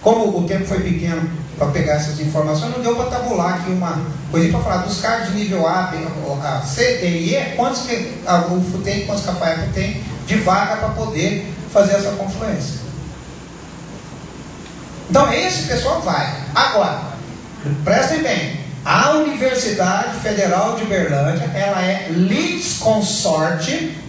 Como o tempo foi pequeno para pegar essas informações, não deu para tabular aqui uma coisinha para falar dos cargos de nível A, B, C, D e E, quantos que a UFO tem, quantos que a FAEP tem de vaga para poder fazer essa confluência. Então esse pessoal vai. Agora, prestem bem, a Universidade Federal de Uberlândia, ela é litisconsorte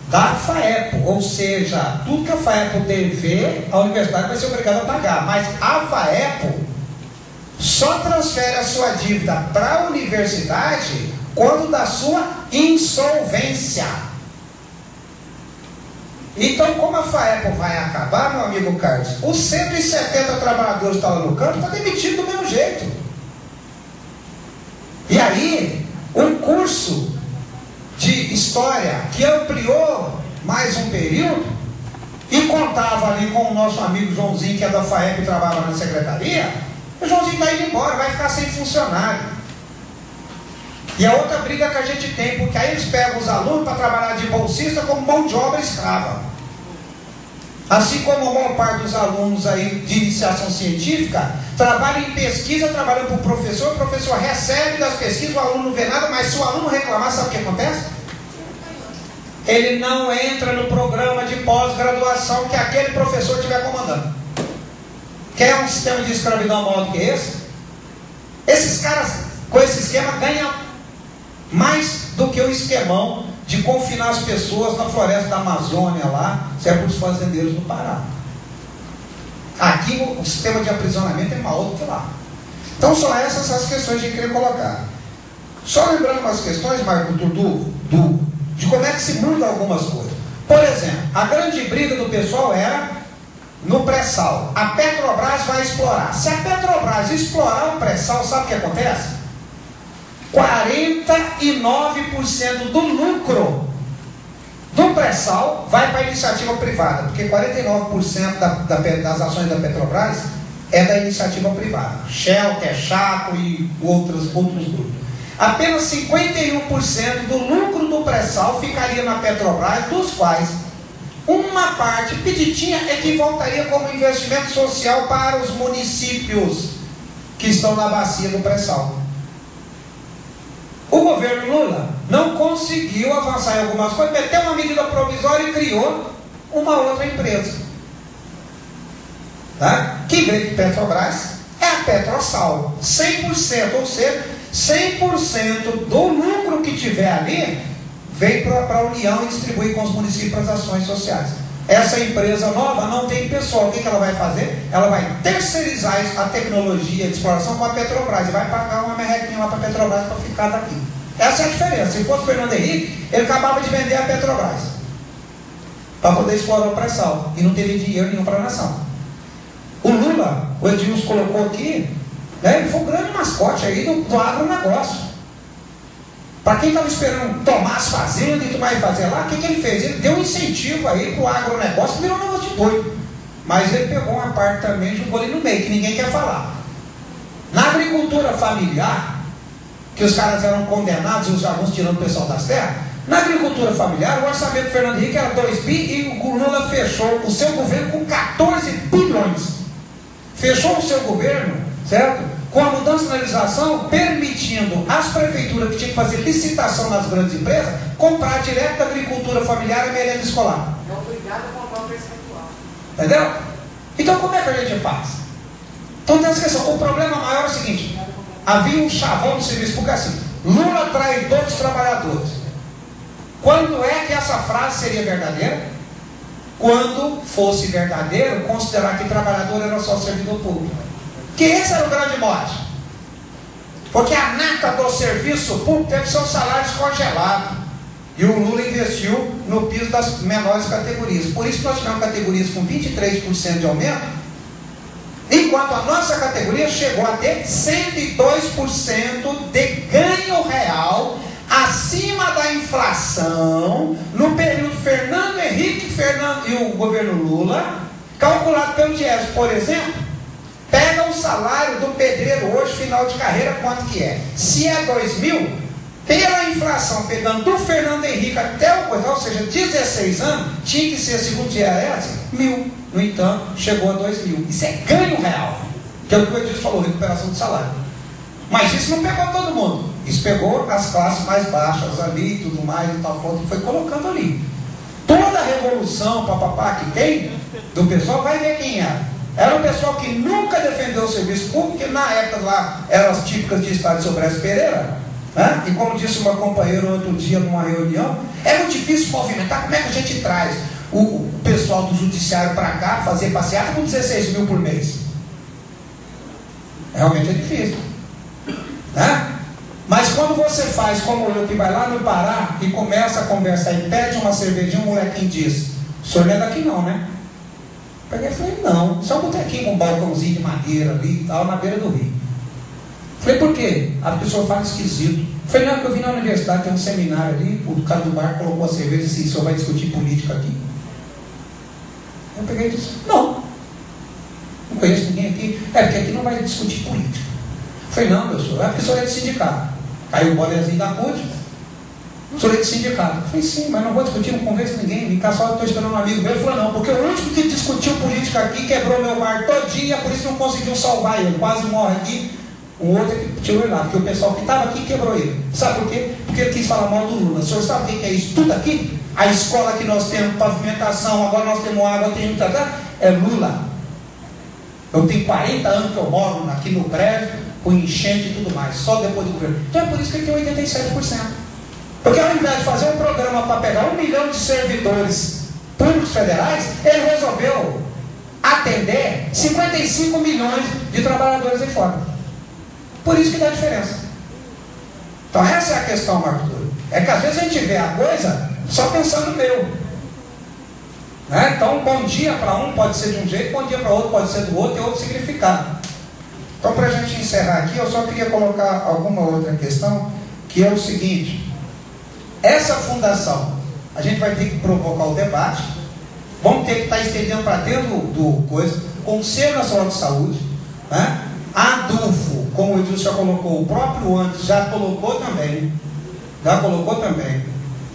da FAEP, ou seja, tudo que a FAEP dever, a universidade vai ser obrigada a pagar, mas a FAEP só transfere a sua dívida para a universidade quando da sua insolvência. Então, como a FAEP vai acabar, meu amigo Carlos, os 170 trabalhadores que estão lá no campo estão demitidos do mesmo jeito. E aí, um curso de história que ampliou mais um período e contava ali com o nosso amigo Joãozinho, que é da FAEP e trabalha na secretaria, o Joãozinho vai indo embora, vai ficar sem funcionário. E a outra briga que a gente tem, porque aí eles pegam os alunos para trabalhar de bolsista como mão de obra escrava. Assim como a maior parte dos alunos aí de iniciação científica trabalha em pesquisa, trabalhando para o professor recebe das pesquisas, o aluno não vê nada, mas se o aluno reclamar, sabe o que acontece? Ele não entra no programa de pós-graduação que aquele professor estiver comandando. Quer um sistema de escravidão maior do que esse? Esses caras, com esse esquema, ganham mais do que o esquemão de confinar as pessoas na floresta da Amazônia lá, certo, os fazendeiros do Pará. Aqui o sistema de aprisionamento é maior do que lá. Então são essas as questões que eu queria colocar. Só lembrando umas questões, Marco, de como é que se muda algumas coisas. Por exemplo, a grande briga do pessoal era no pré-sal. A Petrobras vai explorar. Se a Petrobras explorar o pré-sal, sabe o que acontece? 49% do lucro do pré-sal vai para a iniciativa privada, porque 49% das ações da Petrobras é da iniciativa privada. Shell, Texaco e outros grupos. Apenas 51% do lucro do pré-sal ficaria na Petrobras, dos quais uma parte peditinha é que voltaria como investimento social para os municípios que estão na bacia do pré-sal. O governo Lula não conseguiu avançar em algumas coisas, meteu uma medida provisória e criou uma outra empresa, tá? Que veio de Petrobras, é a Petrosal, 100%, ou seja, 100% do lucro que tiver ali vem para a União e distribui com os municípios para as ações sociais. Essa empresa nova não tem pessoal. O que ela vai fazer? Ela vai terceirizar a tecnologia de exploração com a Petrobras e vai pagar uma merrequinha lá para a Petrobras para ficar daqui. Essa é a diferença. Se fosse Fernando Henrique, ele acabava de vender a Petrobras para poder explorar o pré-sal e não teria dinheiro nenhum para a nação. O Lula, o Edilson colocou aqui, né, ele foi um grande mascote aí do agronegócio. Para quem estava esperando tomar as fazendas e tudo mais fazer lá, o que ele fez? Ele deu um incentivo aí para o agronegócio, que virou um negócio de doido. Mas ele pegou uma parte também e jogou ali no meio, que ninguém quer falar. Na agricultura familiar, que os caras eram condenados, os jagunços tirando o pessoal das terras, na agricultura familiar, o orçamento do Fernando Henrique era 2 bi e o Lula fechou o seu governo com 14 bilhões. Fechou o seu governo, certo? Com a mudança na legislação, permitindo às prefeituras que tinham que fazer licitação nas grandes empresas, comprar direto da agricultura familiar e merenda escolar. É obrigado a comprar o percentual. Entendeu? Então como é que a gente faz? Então tem essa questão. O problema maior é o seguinte: havia um chavão no serviço, porque assim, Lula traidor dos trabalhadores. Quando é que essa frase seria verdadeira? Quando fosse verdadeiro, considerar que trabalhador era só servidor público. Que esse era o grande mote. Porque a nata do serviço público teve seus salários congelados. E o Lula investiu no piso das menores categorias. Por isso que nós tivemos categorias com 23% de aumento, enquanto a nossa categoria chegou a ter 102% de ganho real acima da inflação no período Fernando Henrique e o governo Lula, calculado pelo Diese. Por exemplo, pega o salário do pedreiro hoje, final de carreira, quanto que é? Se é 2 mil, pela inflação, pegando do Fernando Henrique até o coisa, ou seja, 16 anos, tinha que ser, segundo o IRS, 1.000. No entanto, chegou a 2.000. Isso é ganho real, que é o que o Edilson falou, recuperação do salário. Mas isso não pegou todo mundo. Isso pegou as classes mais baixas ali e tudo mais, e tal ponto, e foi colocando ali. Toda a revolução, papapá, que tem, do pessoal, vai ver quem era. Era um pessoal que nunca defendeu o serviço público, que na época lá eram as típicas de Estado de Sobresso Pereira, né? E como disse uma companheira outro dia numa reunião, é muito difícil movimentar. Como é que a gente traz o pessoal do judiciário para cá, fazer passeata com 16 mil por mês? Realmente é difícil, né? Mas quando você faz como eu, que vai lá no Pará e começa a conversar e pede uma cervejinha, um molequinho diz: o senhor não é daqui não, né? Peguei e falei: não, só um botequinho com um balcãozinho de madeira ali e tal, na beira do rio. Falei: por quê? A pessoa fala esquisito. Falei: não, que eu vim na universidade, tem um seminário ali, o cara do bar colocou a cerveja e disse: o senhor vai discutir política aqui? Eu peguei e disse: não conheço ninguém aqui. É porque aqui não vai discutir política. Falei: não, meu senhor, é porque o senhor é de sindicato. Caiu o bolezinho da CUT, o senhor é de sindicato. Falei: sim, mas não vou discutir, não converso com ninguém, vim cá só, estou esperando um amigo meu. Ele falou: não, porque o último que discutiu política aqui quebrou meu bar todinho, é por isso não conseguiu salvar ele, quase morre aqui. Um outro que tirou ele lá, porque o pessoal que estava aqui quebrou ele. Sabe por quê? Porque ele quis falar mal do Lula. O senhor sabe o que é isso? Tudo aqui, a escola que nós temos, pavimentação, agora nós temos água, temos é Lula. Eu tenho 40 anos que eu moro aqui no prédio, com enchente e tudo mais, só depois do governo. Então é por isso que ele tem 87%. Porque ao invés de fazer um programa para pegar 1 milhão de servidores públicos federais, ele resolveu atender 55 milhões de trabalhadores aí fora. Por isso que dá diferença. Então essa é a questão, Marco Túlio. É que às vezes a gente vê a coisa só pensando no meu. Né? Então, bom dia para um pode ser de um jeito, bom dia para outro pode ser do outro e outro significado. Então, para a gente encerrar aqui, eu só queria colocar alguma outra questão, que é o seguinte: essa fundação, a gente vai ter que provocar o debate, vamos ter que estar estendendo para dentro do coisa, Conselho Nacional de Saúde, né? A ADUFO, como o Edilson já colocou, o próprio antes já colocou também,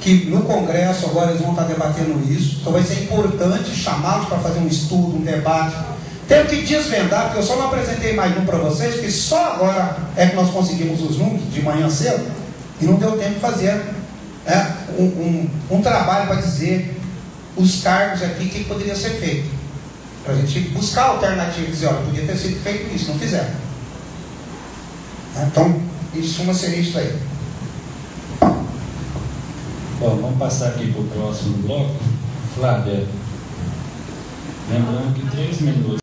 que no Congresso agora eles vão estar debatendo isso. Então vai ser importante chamá-los para fazer um estudo, um debate. Tenho que desvendar, porque eu só não apresentei mais um para vocês, porque só agora é que nós conseguimos os números de manhã cedo, e não deu tempo de fazer um trabalho para dizer os cargos aqui, o que poderia ser feito. Para a gente buscar alternativas e dizer: olha, podia ter sido feito isso, não fizeram. Então, em suma, seria isso aí. Bom, vamos passar aqui para o próximo bloco. Flávia, lembrando que 3 minutos.